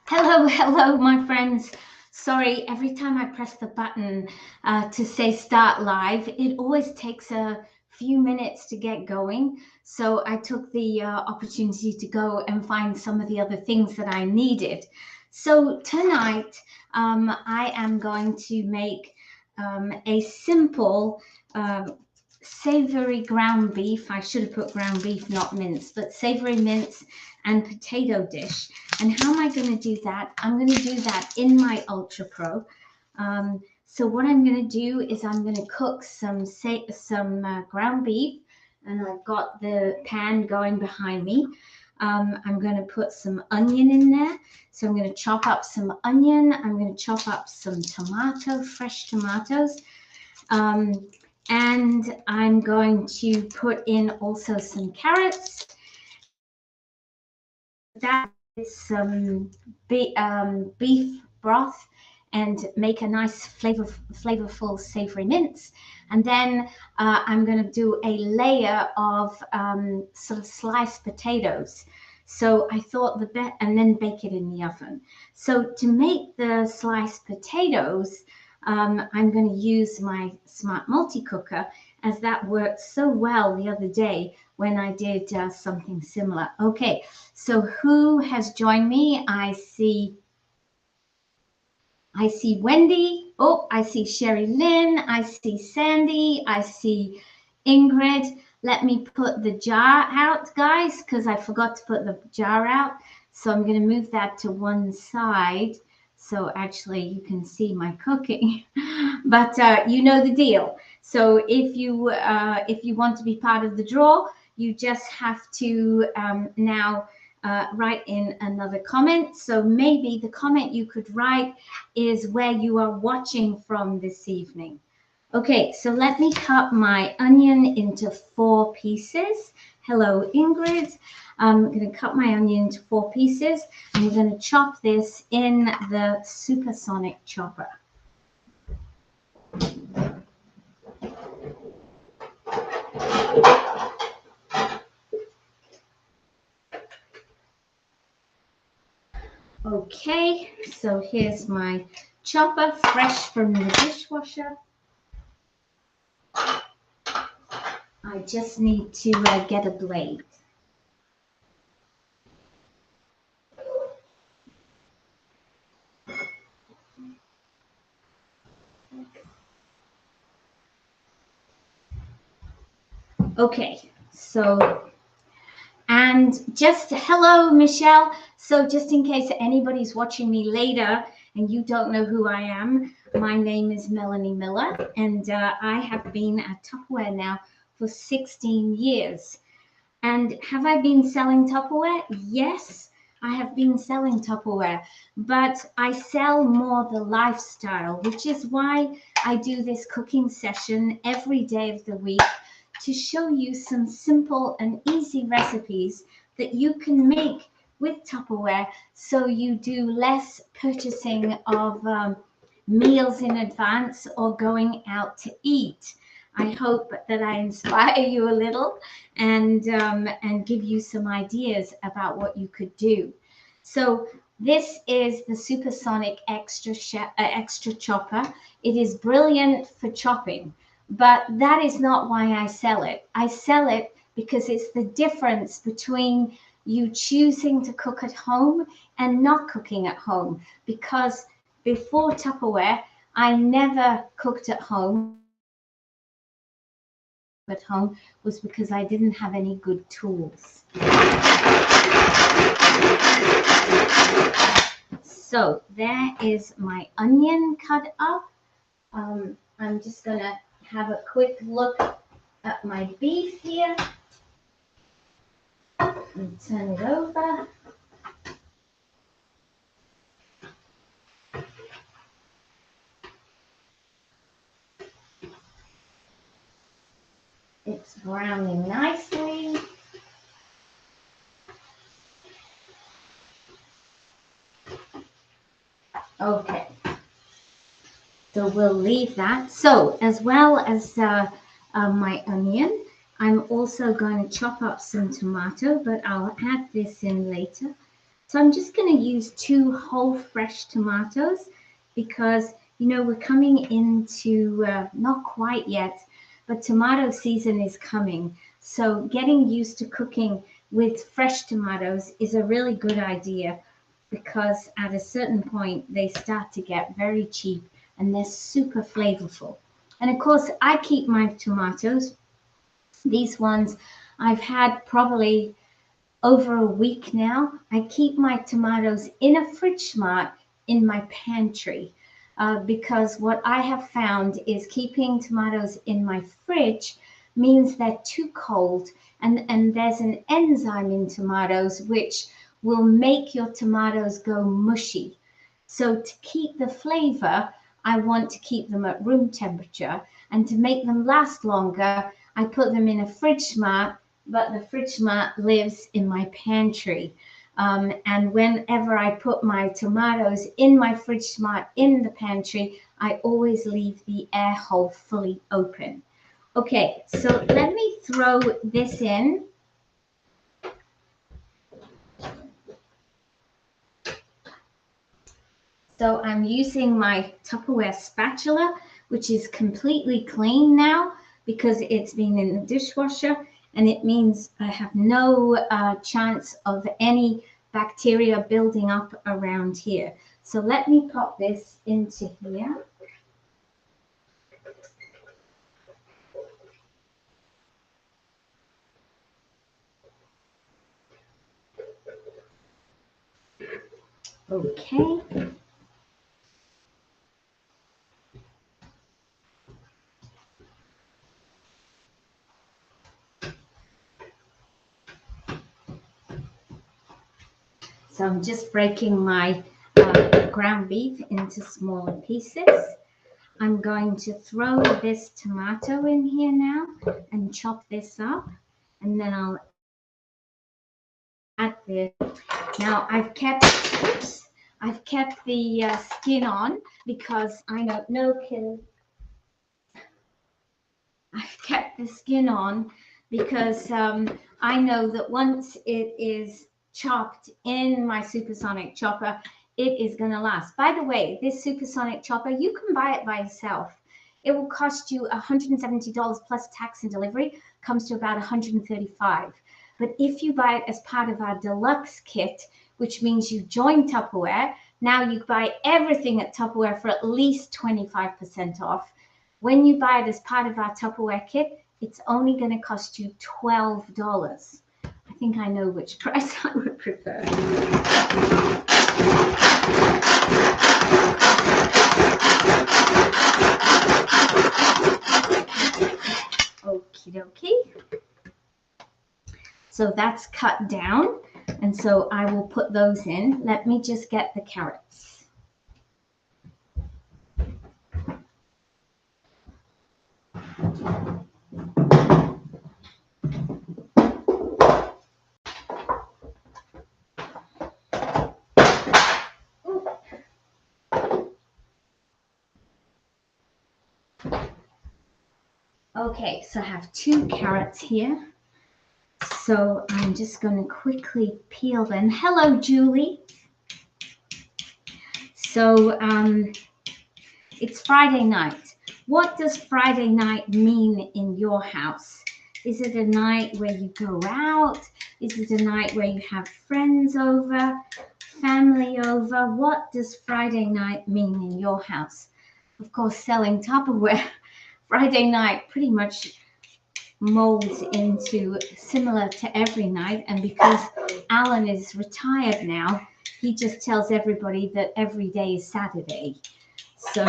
Hello, my friends. Sorry, every time I press the button to say start live, it always takes a few minutes to get going. So I took the opportunity to go and find some of the other things that I needed. So tonight, I am going to make a simple savory ground beef. I should have put ground beef, not mince, but savory mince and potato dish. And how am I going to do that? I'm going to do that in my Ultra Pro. So what I'm going to do is I'm going to cook some ground beef, and I've got the pan going behind me. I'm going to put some onion in there. So I'm going to chop up some onion. I'm going to chop up some fresh tomatoes. And I'm going to put in also some carrots. That is some beef broth and make a nice flavorful savory mince. And then I'm going to do a layer of sort of sliced potatoes. So I thought and then bake it in the oven. So to make the sliced potatoes, I'm going to use my Smart Multi Cooker, as that worked so well the other day when I did something similar. Okay, so who has joined me? I see Wendy. Oh, I see Sherry Lynn. I see Sandy. I see Ingrid. Let me put the jar out, guys, because I forgot to put the jar out. So I'm going to move that to one side. So actually you can see my cooking, but you know the deal. So if you want to be part of the draw, you just have to now write in another comment. So maybe the comment you could write is where you are watching from this evening. Okay, so let me cut my onion into 4 pieces. Hello, Ingrid. I'm going to cut my onion into 4 pieces. I'm going to chop this in the supersonic chopper. Okay, so here's my chopper, fresh from the dishwasher. I just need to get a blade. Okay, so, and just hello, Michelle. So just in case anybody's watching me later and you don't know who I am, my name is Melanie Miller, and I have been at Tupperware now for 16 years. And have I been selling Tupperware? Yes, I have been selling Tupperware, but I sell more the lifestyle, which is why I do this cooking session every day of the week, to show you some simple and easy recipes that you can make with Tupperware, so you do less purchasing of meals in advance or going out to eat. I hope that I inspire you a little and give you some ideas about what you could do. So this is the Supersonic Extra Chopper. It is brilliant for chopping, but that is not why I sell it. I sell it because it's the difference between you choosing to cook at home and not cooking at home. Because before Tupperware, I never cooked at home. At home was because I didn't have any good tools. So there is my onion cut up. I'm just gonna have a quick look at my beef here and turn it over. It's browning nicely. Okay, so we'll leave that. So as well as my onion, I'm also going to chop up some tomato, but I'll add this in later. So I'm just going to use 2 whole fresh tomatoes because, you know, we're coming into, not quite yet, but tomato season is coming. So getting used to cooking with fresh tomatoes is a really good idea because at a certain point they start to get very cheap and they're super flavorful. And of course, I keep my tomatoes, these ones I've had probably over a week now. I keep my tomatoes in a fridge smart in my pantry because what I have found is keeping tomatoes in my fridge means they're too cold, and there's an enzyme in tomatoes which will make your tomatoes go mushy. So to keep the flavor, I want to keep them at room temperature, and to make them last longer, I put them in a fridge smart, but the fridge mat lives in my pantry. And whenever I put my tomatoes in my fridge mat in the pantry, I always leave the air hole fully open. Okay, so let me throw this in. So I'm using my Tupperware spatula, which is completely clean now because it's been in the dishwasher, and it means I have no chance of any bacteria building up around here. So let me pop this into here. Okay. So I'm just breaking my ground beef into smaller pieces. I'm going to throw this tomato in here now and chop this up, and then I'll add this. Now I've kept the skin on because I know no kill. I've kept the skin on because I know that once it is chopped in my supersonic chopper, it is going to last. By the way, this supersonic chopper, you can buy it by itself. It will cost you $170 plus tax and delivery, comes to about $135. But if you buy it as part of our deluxe kit, which means you join Tupperware, now you buy everything at Tupperware for at least 25% off. When you buy it as part of our Tupperware kit, it's only going to cost you $12. I think I know which price I would prefer. Okie dokie. So that's cut down, and so I will put those in. Let me just get the carrots. Okay, so I have 2 carrots here. So I'm just going to quickly peel them. Hello, Julie. So it's Friday night. What does Friday night mean in your house? Is it a night where you go out? Is it a night where you have friends over, family over? What does Friday night mean in your house? Of course, selling Tupperware, Friday night pretty much molds into similar to every night. And because Alan is retired now, he just tells everybody that every day is Saturday. So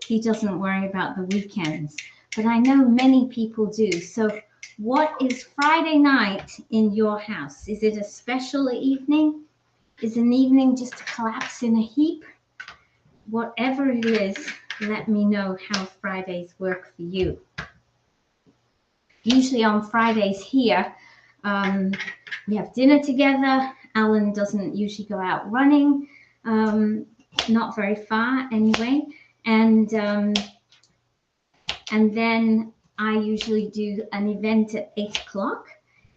he doesn't worry about the weekends. But I know many people do. So what is Friday night in your house? Is it a special evening? Is an evening just to collapse in a heap? Whatever it is, let me know how Fridays work for you. Usually on Fridays here, we have dinner together. Alan doesn't usually go out running, not very far anyway. And then I usually do an event at 8 o'clock.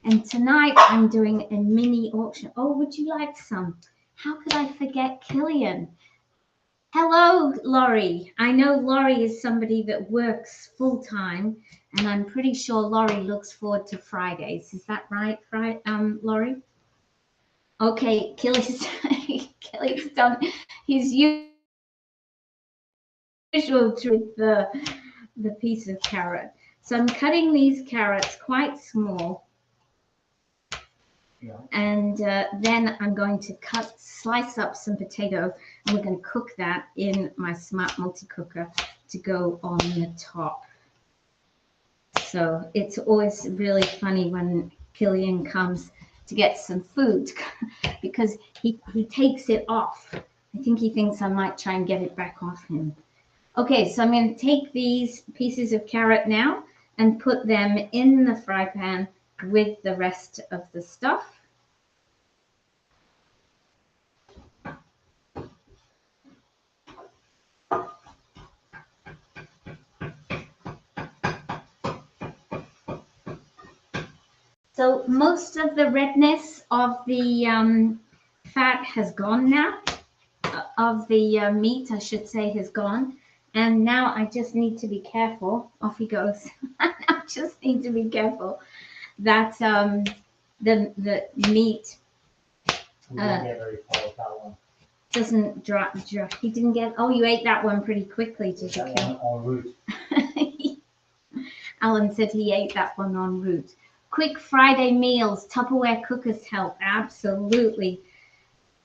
And tonight I'm doing a mini auction. Oh, would you like some? How could I forget Killian? Hello, Laurie. I know Laurie is somebody that works full time, and I'm pretty sure Laurie looks forward to Fridays. Is that right, Laurie? Okay, Killian's Killian's done his usual with the piece of carrot. So I'm cutting these carrots quite small. Yeah. And then I'm going to slice up some potato, and we're going to cook that in my Smart Multi-Cooker to go on the top. So it's always really funny when Killian comes to get some food because he takes it off. I think he thinks I might try and get it back off him. Okay, so I'm going to take these pieces of carrot now and put them in the fry pan with the rest of the stuff. So most of the redness of the fat has gone now, of the meat, I should say, has gone. And now I just need to be careful. Off he goes. I just need to be careful that the meat doesn't drop. He didn't get. Oh, you ate that one pretty quickly, did you? En route. Alan said he ate that one en route. Quick Friday meals, Tupperware cookers help. Absolutely.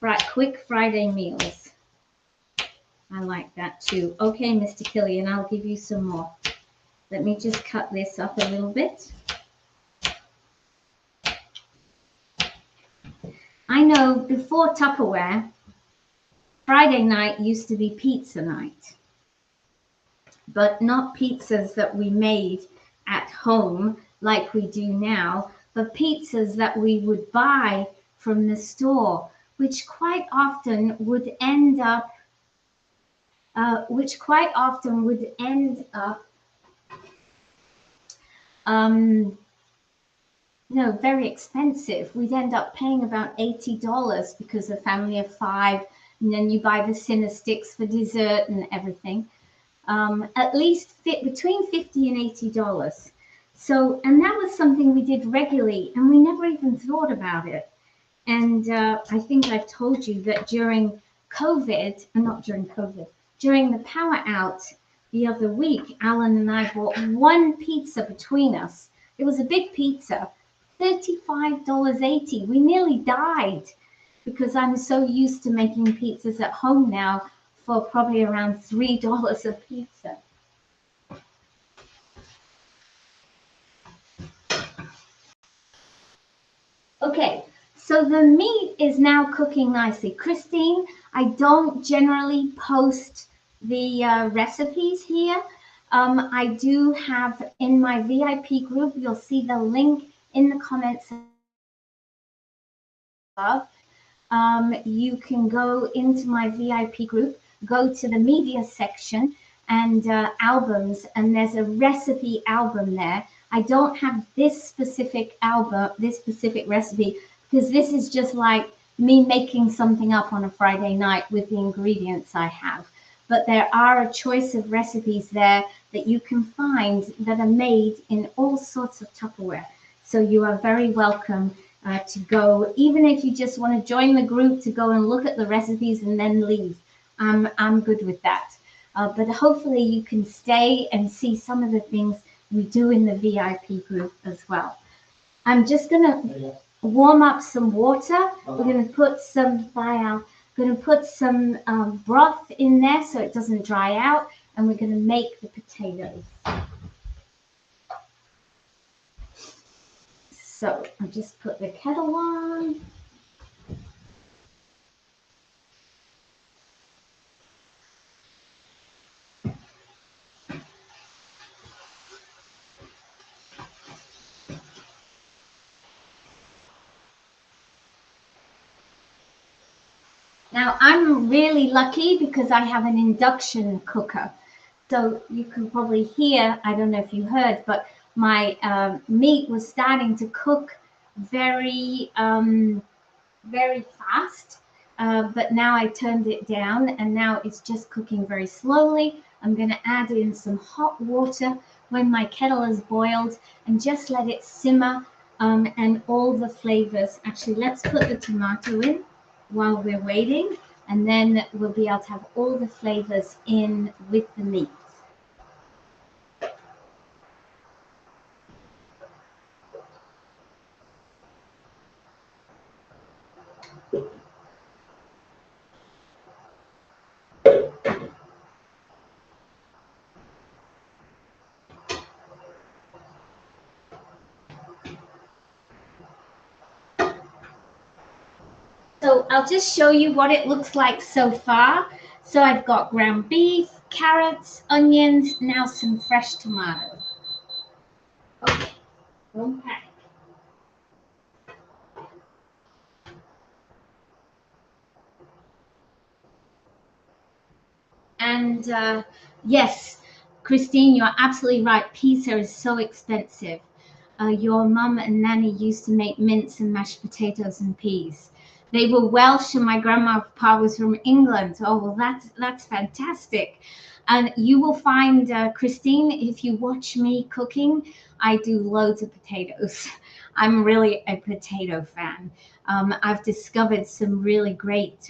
Right, quick Friday meals. I like that too. Okay, Mr. Killian, I'll give you some more. Let me just cut this up a little bit. I know before Tupperware, Friday night used to be pizza night, but not pizzas that we made at home like we do now, but pizzas that we would buy from the store, which quite often would end up very expensive. We'd end up paying about $80 because a family of 5, and then you buy the Cinna sticks for dessert and everything. At least between $50 and $80. So, and that was something we did regularly, and we never even thought about it. And I think I've told you that during COVID, during the power out the other week, Alan and I bought one pizza between us. It was a big pizza, $35.80. We nearly died because I'm so used to making pizzas at home now for probably around $3 a pizza. Okay, so the meat is now cooking nicely. Christine, I don't generally post the recipes here. I do have in my VIP group, you'll see the link in the comments above. You can go into my VIP group, go to the media section and albums, and there's a recipe album there. I don't have this specific album, this specific recipe, because this is just like me making something up on a Friday night with the ingredients I have. But there are a choice of recipes there that you can find that are made in all sorts of Tupperware. So you are very welcome to go, even if you just want to join the group to go and look at the recipes and then leave. I'm good with that. But hopefully you can stay and see some of the things we do in the VIP group as well. I'm just going to warm up some water. We're going to put some broth in there so it doesn't dry out, and we're going to make the potatoes. So I'll just put the kettle on. Now I'm really lucky because I have an induction cooker. So you can probably hear, I don't know if you heard, but my meat was starting to cook very, very fast. but now I turned it down and now it's just cooking very slowly. I'm going to add in some hot water when my kettle is boiled and just let it simmer, and all the flavors. Actually, let's put the tomato in while we're waiting, and then we'll be able to have all the flavors in with the meat. So I'll just show you what it looks like so far. So I've got ground beef, carrots, onions, now some fresh tomatoes. Okay, don't panic. And yes, Christine, you're absolutely right. Pizza is so expensive. Your mum and nanny used to make mince and mashed potatoes and peas. They were Welsh and my grandpa was from England. Oh, well, that's fantastic. And you will find, Christine, if you watch me cooking, I do loads of potatoes. I'm really a potato fan. I've discovered some really great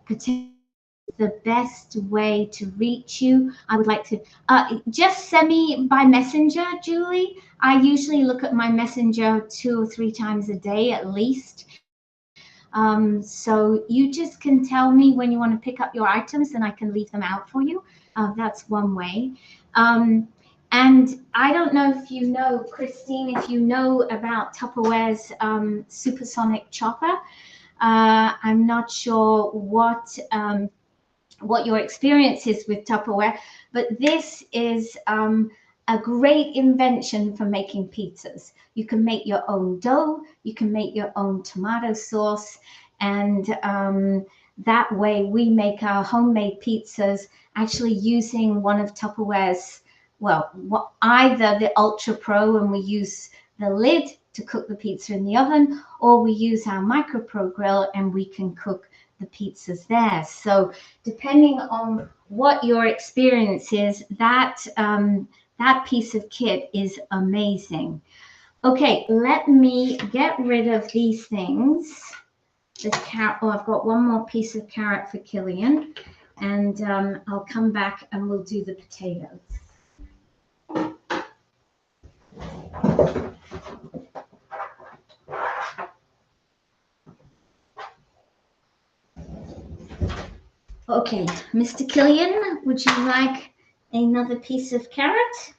potatoes. The best way to reach you. I would like to just send me by messenger, Julie. I usually look at my messenger 2 or 3 times a day at least. So you just can tell me when you want to pick up your items and I can leave them out for you. That's one way. And I don't know if you know, Christine, if you know about Tupperware's supersonic chopper. I'm not sure what your experience is with Tupperware, but this is a great invention for making pizzas. You can make your own dough, you can make your own tomato sauce, and that way we make our homemade pizzas actually using one of Tupperware's, well, either the Ultra Pro, and we use the lid to cook the pizza in the oven, or we use our Micro Pro grill and we can cook the pizzas there. So depending on what your experience is, that piece of kit is amazing. Okay, let me get rid of these things. The carrot. Oh, I've got one more piece of carrot for Killian, and I'll come back and we'll do the potatoes. Okay, Mr. Killian, would you like another piece of carrot?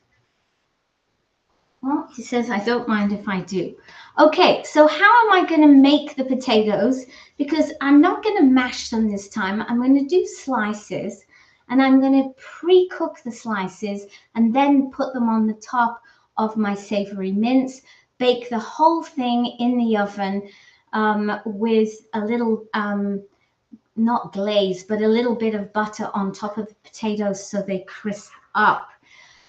Well, he says, I don't mind if I do. Okay, so how am I going to make the potatoes? Because I'm not going to mash them this time. I'm going to do slices, and I'm going to pre-cook the slices and then put them on the top of my savory mince. Bake the whole thing in the oven with a little, not glaze, but a little bit of butter on top of the potatoes so they crisp up.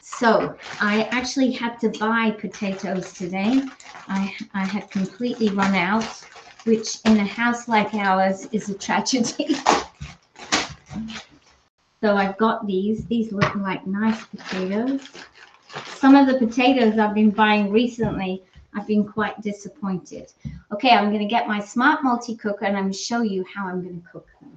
So I actually had to buy potatoes today. I had completely run out, which in a house like ours is a tragedy. So I've got these. These look like nice potatoes. Some of the potatoes I've been buying recently, I've been quite disappointed. Okay, I'm going to get my Smart Multi-Cooker and I'm going to show you how I'm going to cook them.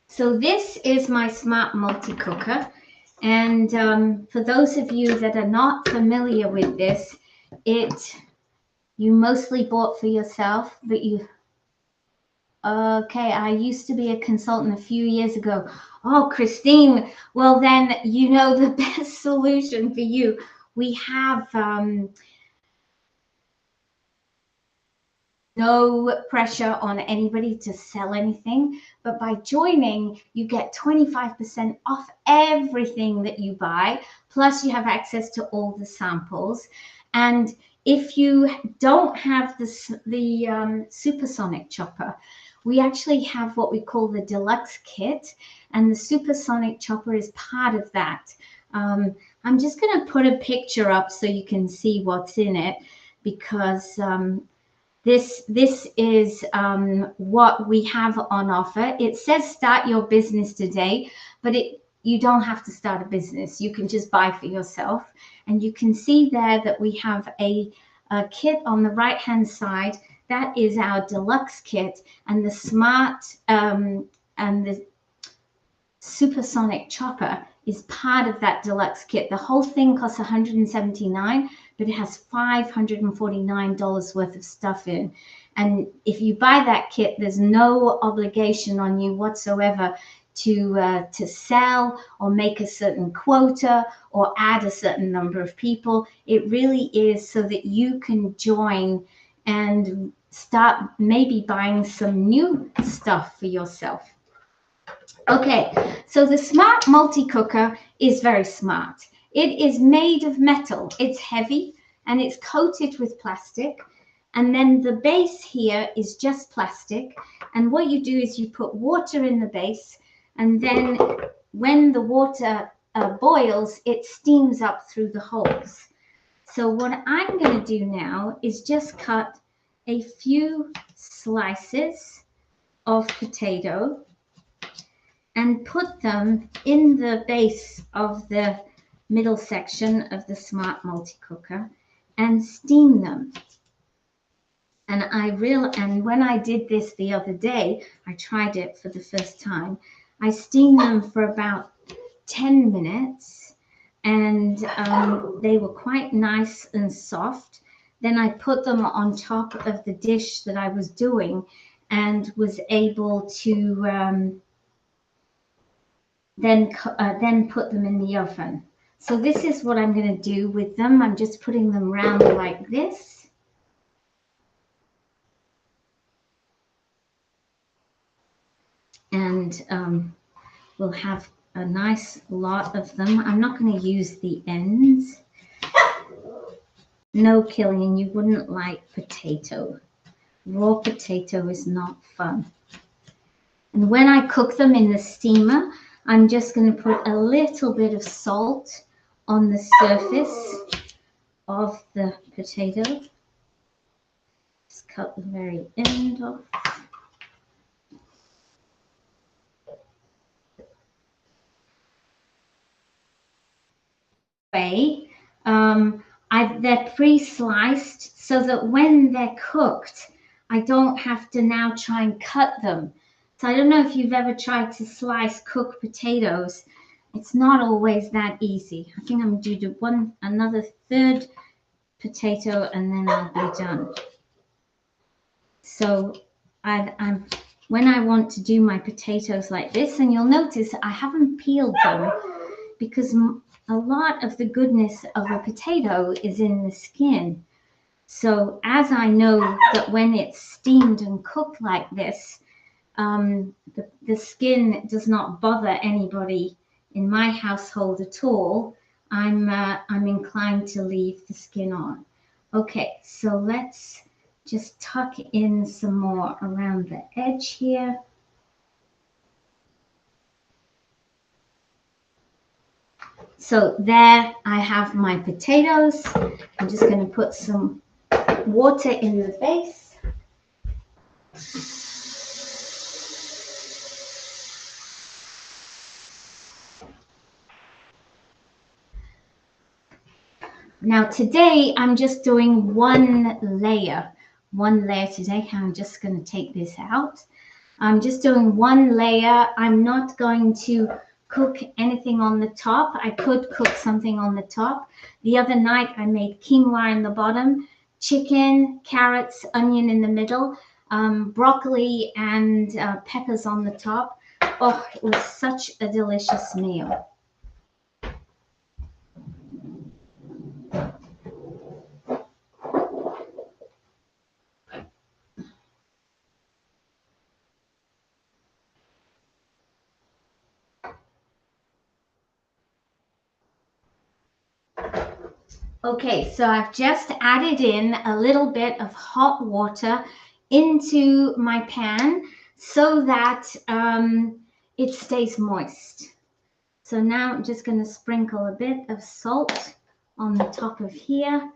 So this is my Smart Multi-Cooker, and for those of you that are not familiar with this, you mostly bought for yourself, but okay, I used to be a consultant a few years ago. Oh, Christine, well then you know the best solution for you. We have no pressure on anybody to sell anything, but by joining, you get 25% off everything that you buy, plus you have access to all the samples. And if you don't have the supersonic chopper, we actually have what we call the deluxe kit, and the supersonic chopper is part of that. I'm just going to put a picture up so you can see what's in it, because this is what we have on offer. It says start your business today, but you don't have to start a business. You can just buy for yourself. And you can see there that we have a kit on the right hand side. That is our deluxe kit, and the smart and the supersonic chopper is part of that deluxe kit. The whole thing costs $179, but it has $549 worth of stuff in. And if you buy that kit, there's no obligation on you whatsoever to sell or make a certain quota or add a certain number of people. It really is so that you can join and start maybe buying some new stuff for yourself. Okay, so the smart multi-cooker is very smart. It is made of metal. It's heavy and it's coated with plastic. And then the base here is just plastic. And what you do is you put water in the base, and then when the water boils, it steams up through the holes. So what I'm going to do now is just cut a few slices of potato and put them in the base of the middle section of the smart multi-cooker and steam them. And when I did this the other day, I tried it for the first time. I steamed them for about 10 minutes, and they were quite nice and soft. Then I put them on top of the dish that I was doing and was able to then put them in the oven. So this is what I'm going to do with them. I'm just putting them round like this. And we'll have a nice lot of them. I'm not going to use the ends. No killing, you wouldn't like potato. Raw potato is not fun. And when I cook them in the steamer, I'm just going to put a little bit of salt on the surface of the potato. Just cut the very end off. They're pre-sliced so that when they're cooked, I don't have to now try and cut them. So I don't know if you've ever tried to slice cooked potatoes. It's not always that easy. I think I'm going to do another third potato and then I'll be done. So when I want to do my potatoes like this, and you'll notice I haven't peeled them because a lot of the goodness of a potato is in the skin. So as I know that when it's steamed and cooked like this, the skin does not bother anybody in my household at all. I'm inclined to leave the skin on. Okay, so let's just tuck in some more around the edge here. So there I have my potatoes. I'm just going to put some water in the base. Now today I'm just doing one layer today. I'm just going to take this out. I'm just doing one layer. I'm not going to cook anything on the top. I could cook something on the top. The other night I made quinoa in the bottom, chicken, carrots, onion in the middle, broccoli and peppers on the top. Oh, it was such a delicious meal. Okay, so I've just added in a little bit of hot water into my pan so that it stays moist. So now I'm just going to sprinkle a bit of salt on the top of here,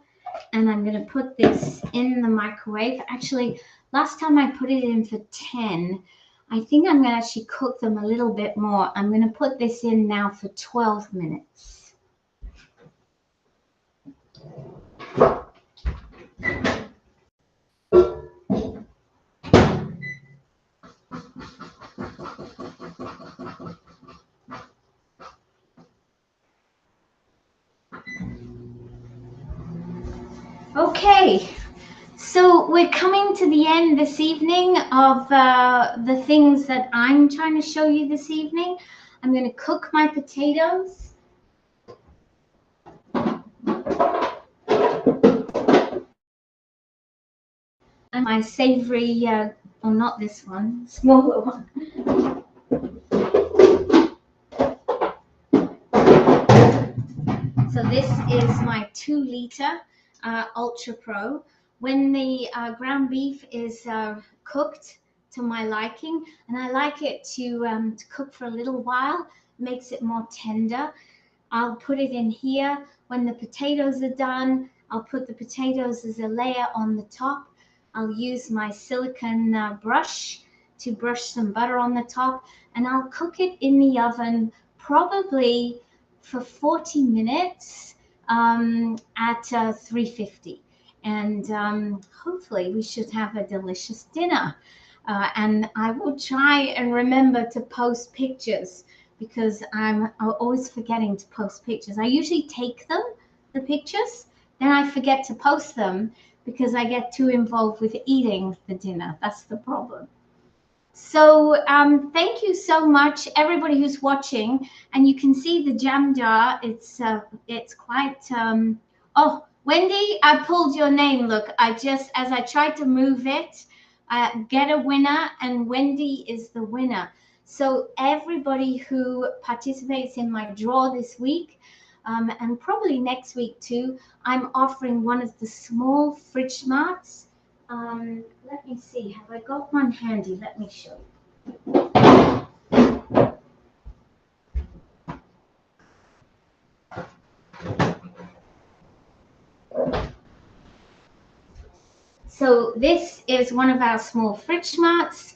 and I'm going to put this in the microwave. Actually, last time I put it in for 10. I think I'm going to actually cook them a little bit more. I'm going to put this in now for 12 minutes. Okay, so we're coming to the end this evening of the things that I'm trying to show you this evening. I'm going to cook my potatoes. And my savory, or not this one, smaller one. So this is my 2-liter Ultra Pro. When the ground beef is cooked to my liking, and I like it to cook for a little while, makes it more tender. I'll put it in here. When the potatoes are done, I'll put the potatoes as a layer on the top. I'll use my silicone brush to brush some butter on the top, and I'll cook it in the oven probably for 40 minutes at 350. And hopefully we should have a delicious dinner. And I will try and remember to post pictures, because I'm always forgetting to post pictures. I usually take them, the pictures, then I forget to post them because I get too involved with eating the dinner. That's the problem. So thank you so much, everybody who's watching. And you can see the jam jar. It's quite. Oh, Wendy, I pulled your name. Look, as I tried to move it, get a winner, and Wendy is the winner. So everybody who participates in my draw this week, and probably next week too, I'm offering one of the small fridge smarts. Let me see, have I got one handy? Let me show you. So this is one of our small fridge smarts.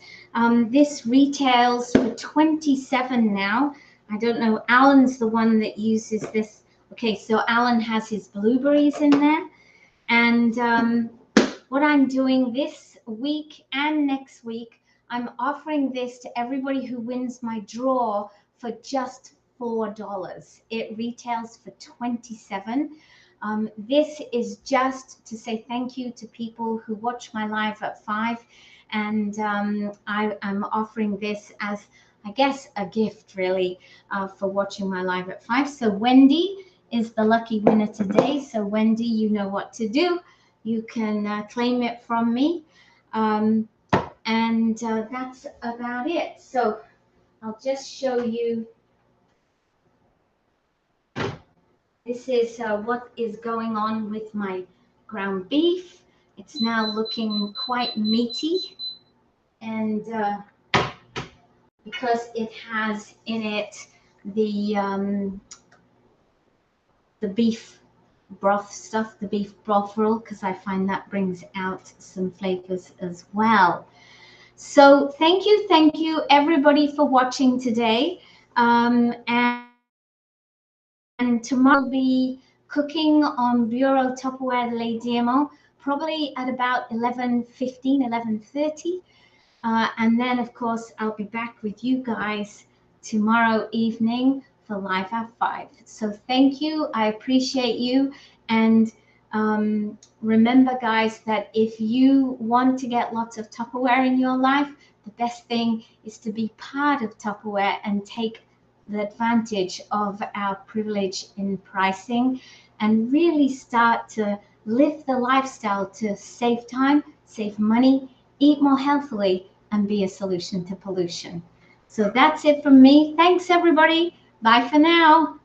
This retails for $27 now. I don't know, Alan's the one that uses this. Okay, so Alan has his blueberries in there. And what I'm doing this week and next week, I'm offering this to everybody who wins my draw for just $4. It retails for $27. This is just to say thank you to people who watch my live at 5. And I'm offering this as, I guess, a gift really for watching my live at 5. So Wendy is the lucky winner today. So Wendy, you know what to do. You can claim it from me. And that's about it. So I'll just show you. This is what is going on with my ground beef. It's now looking quite meaty. And because it has in it the beef broth stuff, the beef broth roll, because I find that brings out some flavors as well. So thank you everybody for watching today. And tomorrow I'll be cooking on Bureau Tupperware Le Diamant, probably at about 11:15, 11:30. And then, of course, I'll be back with you guys tomorrow evening for Live at 5. So thank you. I appreciate you. And remember, guys, that if you want to get lots of Tupperware in your life, the best thing is to be part of Tupperware and take the advantage of our privilege in pricing and really start to live the lifestyle to save time, save money, eat more healthily, and be a solution to pollution. So that's it from me. Thanks, everybody. Bye for now.